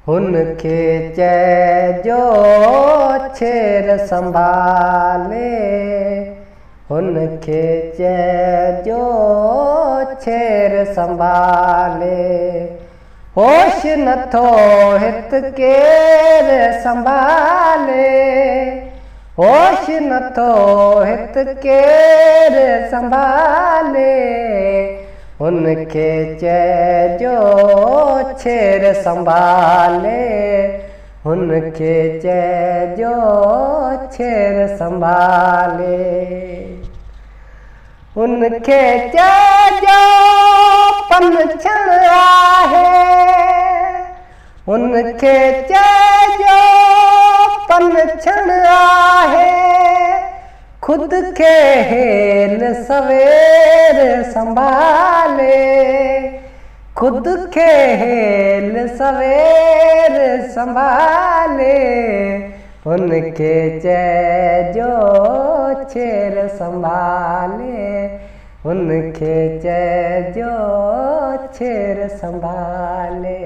हुनखे चइजो छेर संभाले, हुनखे चइजो छेर संभाले। होश नथो हित केर संभाले, होश नथो हित केर संभाले। हुनखे चइजो छेर संभाले, हुनखे चइजो छेर संभाले। हुनखे चइजो पंछण आहे, हुनखे चइजो पंछण आहे। खुद खे हेल सवेर संभाले, खुद खे हेल सवेर संभाले। हुनखे चइजो छेर संभाले, हुनखे चइजो छेर संभाले।